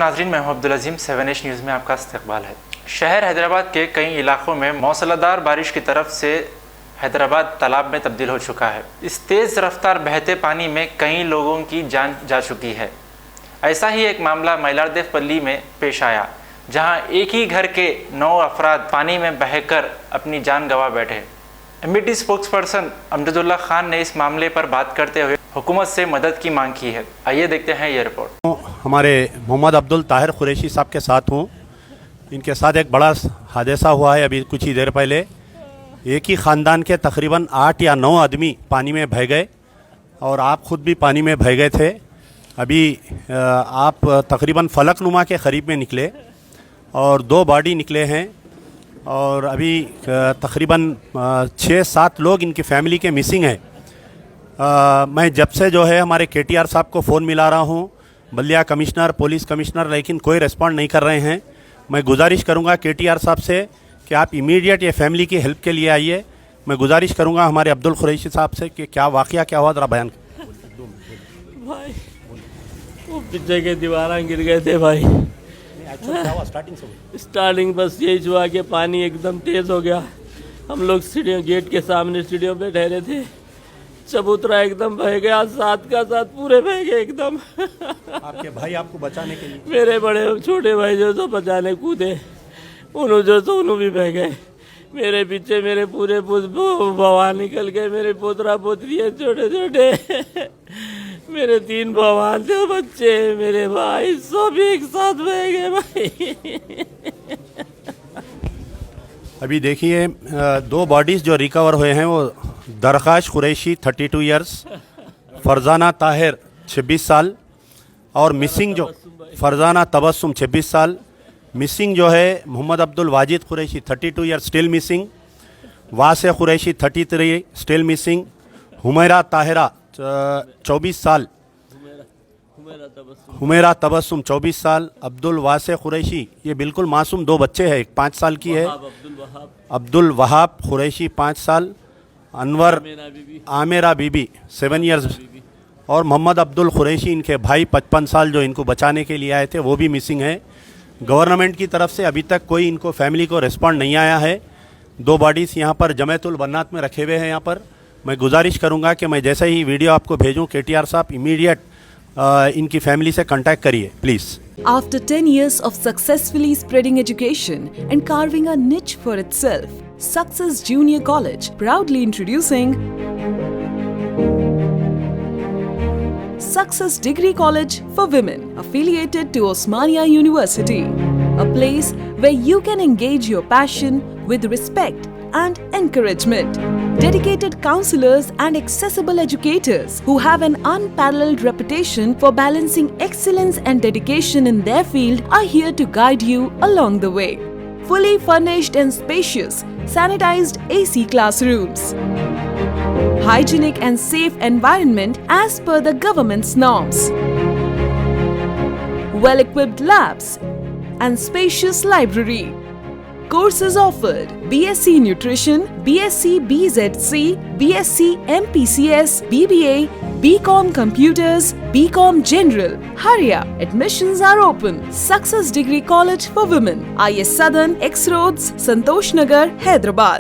नाजरीन, मैं अब्दुल अजीम 7H news में आपका इस्तकबाल है। शहर हैदराबाद के कई इलाकों में मौसलाधार बारिश की तरफ से हैदराबाद तालाब में तब्दील हो चुका है। इस तेज़ रफ्तार बहते पानी में कई लोगों की जान जा चुकी है। ऐसा ही एक मामला मैलारदेवपल्ली में पेश आया, जहां एक ही घर के 9 अफराद पानी में बहकर अपनी जान गंवा बैठे। एमबीटी स्पोक्सपर्सन अमजदुल्ला खान ने इस मामले पर बात करते हुए हुकूमत से मदद की मांग की है। आइए देखते हैं ये रिपोर्ट। हमारे मोहम्मद अब्दुल ताहिर कुरैशी साहब के साथ हूँ। इनके साथ एक बड़ा हादसा हुआ है अभी कुछ ही देर पहले। एक ही ख़ानदान के तकरीबन 8 या 9 आदमी पानी में बह गए और आप ख़ुद भी पानी में बह गए थे। अभी आप तकरीबन फलकनुमा के करीब में निकले और 2 बॉडी निकले हैं और अभी तकरीबन 6-7 लोग इनकी फैमिली के मिसिंग हैं। मैं जब से जो है हमारे KTR साहब को फ़ोन मिला रहा हूँ, बल्दिया कमिश्नर, पुलिस कमिश्नर, लेकिन कोई रिस्पॉन्ड नहीं कर रहे हैं। मैं गुजारिश करूँगा KTR साहब से कि आप इमीडिएट ये फैमिली की हेल्प के लिए आइए। मैं गुजारिश करूँगा हमारे अब्दुल कुरैशी साहब से कि क्या वाक़या क्या हुआ, ज़रा बयान। भाई वो पीछे के दीवार गिर गए थे भाई। स्टार्टिंग बस यही हुआ कि पानी एकदम तेज़ हो गया। हम लोग सीढ़ियों गेट के सामने सीढ़ियों पे ठहरे थे, चबूतरा एकदम बह गया, साथ का साथ पूरे बह गए एकदम। आपके भाई आपको बचाने के लिए, मेरे बड़े छोटे भाई जो बचाने कूदे, उन्होंने भी बह गए। मेरे पीछे मेरे पूरे भवा निकल गए, मेरे पोतरा पोतरी है छोटे छोटे, मेरे 3 भगवान थे बच्चे, मेरे भाई सब एक साथ बह गए भाई। अभी देखिए 2 बॉडीज़ जो रिकवर हुए हैं वो दरखाश कुरैशी 32 इयर्स, फरजाना ताहिर 26 साल और मिसिंग जो फरजाना तबस्सुम 26 साल। मिसिंग जो है Mohammad Abdul Wajid Qureshi 32 years still missing, Wasey Qureshi 33 still missing, Humaira Tahira 24 साल, हुमैरा तबस्सुम 24 साल, अब्दुल वासे कुरैशी ये बिल्कुल मासूम 2 बच्चे हैं, एक 5 साल की है, अब्दुल वहाब कुरैशी 5 साल, अनवर आमेरा बीबी 7 इयर्स और मोहम्मद अब्दुल कुरैशी इनके भाई 55 साल जो इनको बचाने के लिए आए थे वो भी मिसिंग है। गवर्नमेंट की तरफ से अभी तक कोई इनको फैमिली को रिस्पॉन्ड नहीं आया है। 2 बॉडीज़ यहाँ पर जमैतुल बन्नात में रखे हुए हैं। यहाँ पर मैं गुजारिश करूँगा कि मैं जैसे ही वीडियो आपको भेजूँ KTR साहब इमीडिएट इनकी फैमिली से कांटेक्ट करिए please. After 10 years of successfully spreading education and carving a niche for itself, Success Junior College proudly introducing Success Degree College for Women, affiliated to Osmania University, a place where you can engage your passion with respect and encouragement. Dedicated counselors and accessible educators who have an unparalleled reputation for balancing excellence and dedication in their field are here to guide you along the way. Fully furnished and spacious, sanitized AC classrooms, hygienic and safe environment as per the government's norms, well-equipped labs and spacious library. Courses offered: BSc Nutrition, BSc BZC, BSc MPCS, BBA, BCom Computers, BCom General. Hurry up! Admissions are open. Success Degree College for Women, IS Southern, X Roads, Santosh Nagar, Hyderabad.